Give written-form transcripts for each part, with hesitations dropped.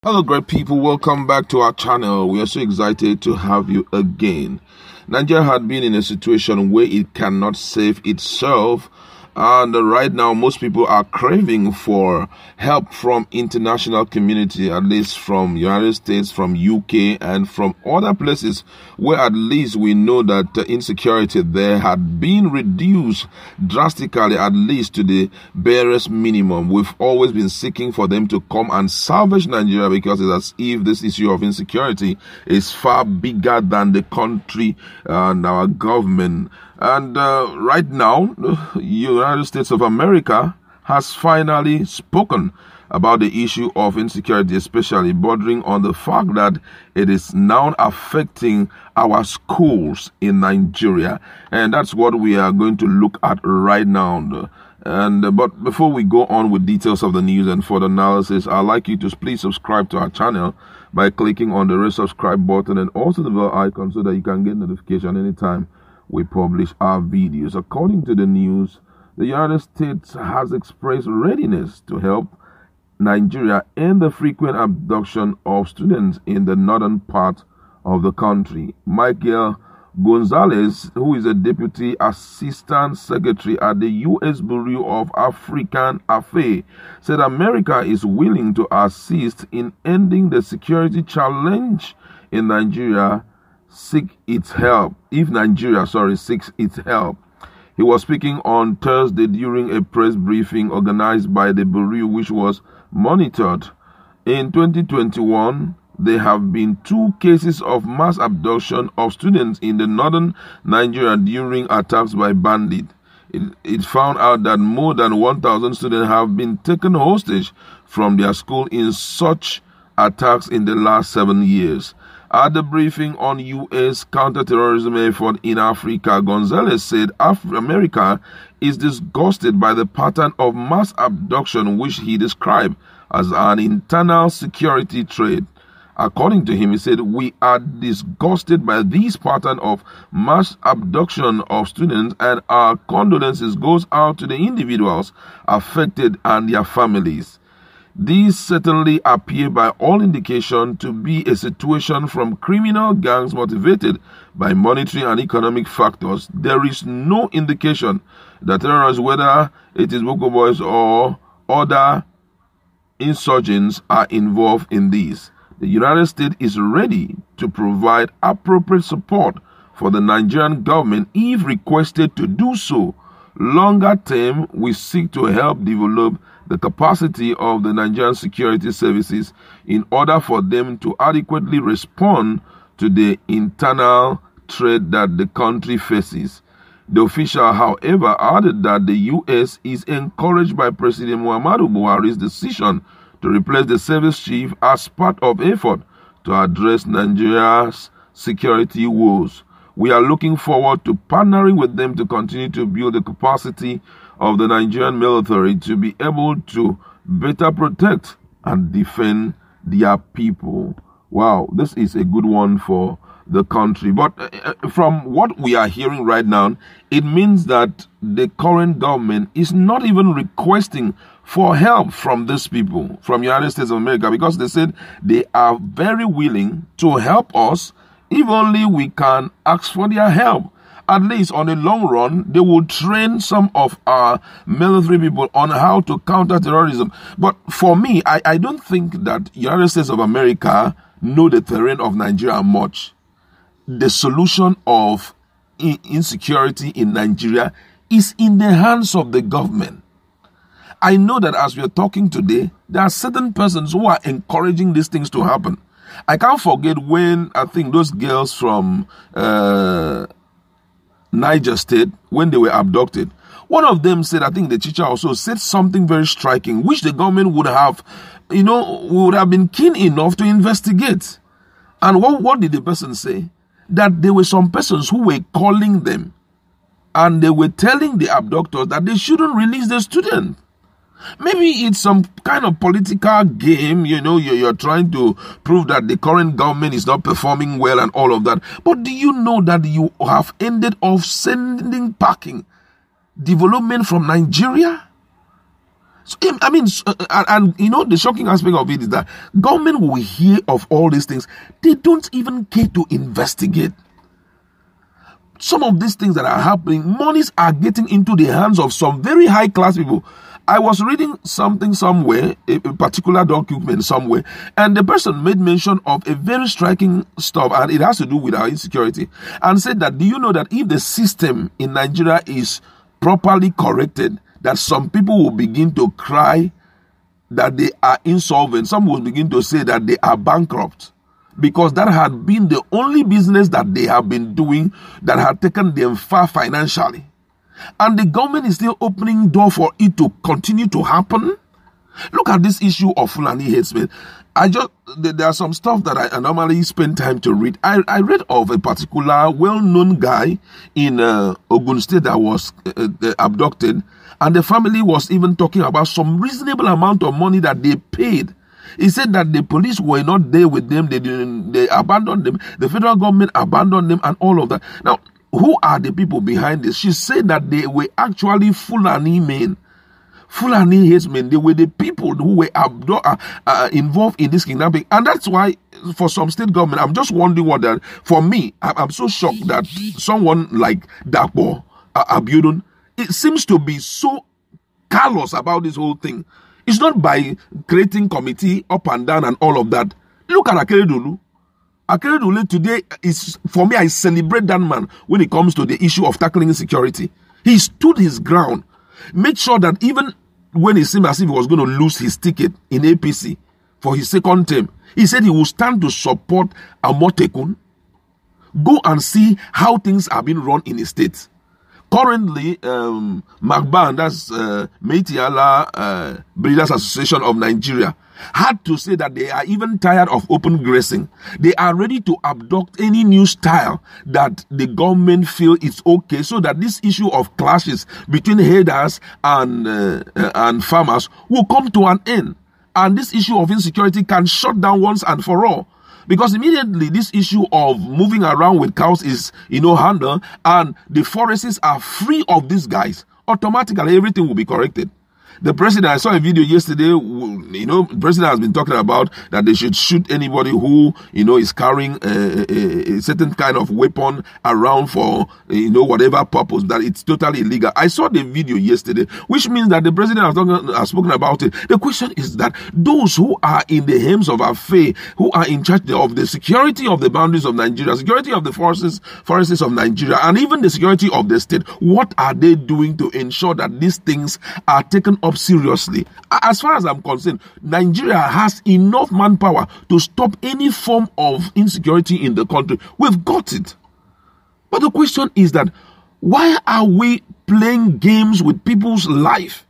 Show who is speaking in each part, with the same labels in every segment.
Speaker 1: Hello great people, welcome back to our channel. We are so excited to have you again. Nigeria had been in a situation where it cannot save itself, and right now most people are craving for help from international community, at least from United States, from UK, and from other places where at least we know that the insecurity there had been reduced drastically, at least to the barest minimum. We've always been seeking for them to come and salvage Nigeria, because it's as if this issue of insecurity is far bigger than the country and our government. And right now, the United States of America has finally spoken about the issue of insecurity, especially bordering on the fact that it is now affecting our schools in Nigeria. And that's what we are going to look at right now. But before we go on with details of the news and further analysis, I'd like you to please subscribe to our channel by clicking on the red subscribe button and also the bell icon so that you can get notification anytime we publish our videos. According to the news, the United States has expressed readiness to help Nigeria end the frequent abduction of students in the northern part of the country. Michael Gonzalez, who is a Deputy Assistant Secretary at the U.S. Bureau of African Affairs, said America is willing to assist in ending the security challenge in Nigeria if Nigeria seeks its help. He was speaking on Thursday during a press briefing organized by the Bureau, which was monitored. In 2021, there have been 2 cases of mass abduction of students in the northern Nigeria during attacks by bandits. It found out that more than 1,000 students have been taken hostage from their school in such attacks in the last 7 years. At the briefing on U.S. counterterrorism effort in Africa, Gonzalez said America is disgusted by the pattern of mass abduction, which he described as an internal security threat. According to him, he said, "We are disgusted by this pattern of mass abduction of students, and our condolences goes out to the individuals affected and their families. These certainly appear by all indication to be a situation from criminal gangs motivated by monetary and economic factors. There is no indication that terrorists, whether it is Boko Boys or other insurgents, are involved in this. The United States is ready to provide appropriate support for the Nigerian government if requested to do so. Longer term, we seek to help develop the capacity of the Nigerian security services in order for them to adequately respond to the internal threat that the country faces." The official, however, added that the U.S. is encouraged by President Muhammadu Buhari's decision to replace the service chief as part of effort to address Nigeria's security woes. We are looking forward to partnering with them to continue to build the capacity of the Nigerian military to be able to better protect and defend their people. Wow, this is a good one for the country. But from what we are hearing right now, it means that the current government is not even requesting for help from these people, from United States of America, because they said they are very willing to help us if only we can ask for their help. At least on the long run, they will train some of our military people on how to counter terrorism. But for me, I don't think that United States of America know the terrain of Nigeria much. The solution of insecurity in Nigeria is in the hands of the government. I know that as we are talking today, there are certain persons who are encouraging these things to happen. I can't forget when I think those girls from Niger State, when they were abducted, one of them said, I think the teacher also said something very striking, which the government would have, would have been keen enough to investigate. And what did the person say? That there were some persons who were calling them and they were telling the abductors that they shouldn't release the student. Maybe it's some kind of political game, you're trying to prove that the current government is not performing well and all of that. But do you know that you have ended up sending packing development from Nigeria? So, I mean, and you know, the shocking aspect of it is that government will hear of all these things. They don't even care to investigate. Some of these things that are happening, monies are getting into the hands of some very high class people. I was reading something somewhere, a particular document somewhere, and the person made mention of a very striking stuff, and it has to do with our insecurity, and said that, do you know that if the system in Nigeria is properly corrected, that some people will begin to cry that they are insolvent. Some will begin to say that they are bankrupt, because that had been the only business that they have been doing that had taken them far financially. And the government is still opening door for it to continue to happen. Look at this issue of Fulani herdsmen. There are some stuff that I normally spend time to read. I read of a particular well-known guy in Ogun State that was abducted, and the family was even talking about some reasonable amount of money that they paid. He said that the police were not there with them. They abandoned them. The federal government abandoned them and all of that. Now, who are the people behind this? She said that they were actually Fulani men. Fulani herdsmen. They were the people who were involved in this kidnapping. And that's why, for some state government, I'm just wondering what that, for me, I'm so shocked that someone like Dapo Abiodun, it seems to be so callous about this whole thing. It's not by creating committee up and down and all of that. Look at Akeredolu. Akeredolu today is, for me, I celebrate that man when it comes to the issue of tackling insecurity. He stood his ground, made sure that even when it seemed as if he was going to lose his ticket in APC for his second term, he said he will stand to support Amotekun. Go and see how things are being run in his state. Currently, Magban, that's Meitiala Breeders Association of Nigeria, had to say that they are even tired of open grazing. They are ready to adopt any new style that the government feel is okay, so that this issue of clashes between herders and farmers will come to an end. And this issue of insecurity can shut down once and for all. Because immediately this issue of moving around with cows is, handled, and the forests are free of these guys, automatically everything will be corrected. The president, I saw a video yesterday, the president has been talking about that they should shoot anybody who, is carrying a certain kind of weapon around for, whatever purpose, that it's totally illegal. I saw the video yesterday, which means that the president has spoken about it. The question is that those who are in the helms of our faith, who are in charge of the security of the boundaries of Nigeria, security of the forests of Nigeria, and even the security of the state, what are they doing to ensure that these things are taken up seriously? As far as I'm concerned, Nigeria has enough manpower to stop any form of insecurity in the country. We've got it. But the question is that, why are we playing games with people's life?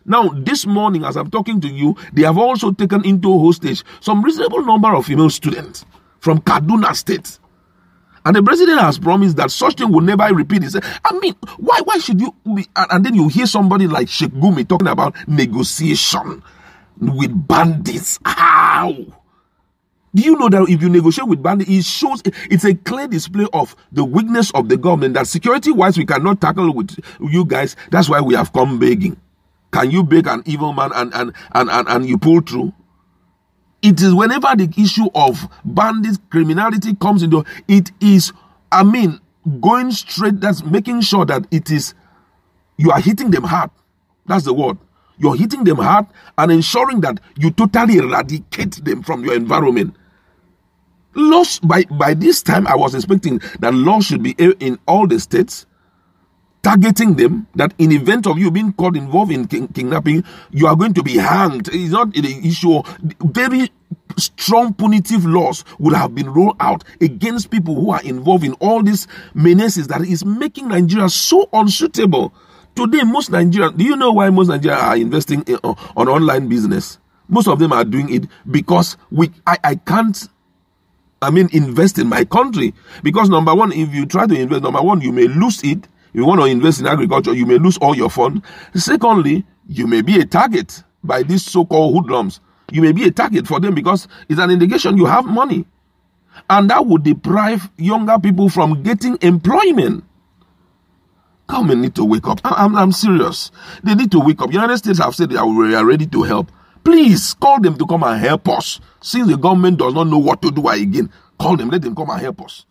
Speaker 1: Now, this morning, as I'm talking to you, they have also taken into hostage some reasonable number of female students from Kaduna State. And the president has promised that such thing will never repeat itself. I mean, why should you be? And then you hear somebody like Sheikh Gumi talking about negotiation with bandits. How? Do you know that if you negotiate with bandits, it shows, it's a clear display of the weakness of the government, that security-wise we cannot tackle with you guys. That's why we have come begging. Can you beg an evil man and you pull through? It is whenever the issue of bandits, criminality comes into it, is, going straight, that's making sure that you are hitting them hard. That's the word. You're hitting them hard and ensuring that you totally eradicate them from your environment. Laws, by this time, I was expecting that laws should be in all the states, targeting them, that in event of you being caught involved in kidnapping, you are going to be hanged. It's not an issue. Very strong punitive laws would have been rolled out against people who are involved in all these menaces that is making Nigeria so unsuitable. Today, most Nigerians, do you know why most Nigerians are investing on online business? Most of them are doing it because I can't invest in my country. Because number one, if you try to invest, you may lose it. If you want to invest in agriculture, you may lose all your funds. Secondly, you may be a target by these so-called hoodlums. You may be a target for them because it's an indication you have money. And that would deprive younger people from getting employment. Government need to wake up. I'm serious. They need to wake up. United States have said they are ready to help. Please call them to come and help us. Since the government does not know what to do again, call them, let them come and help us.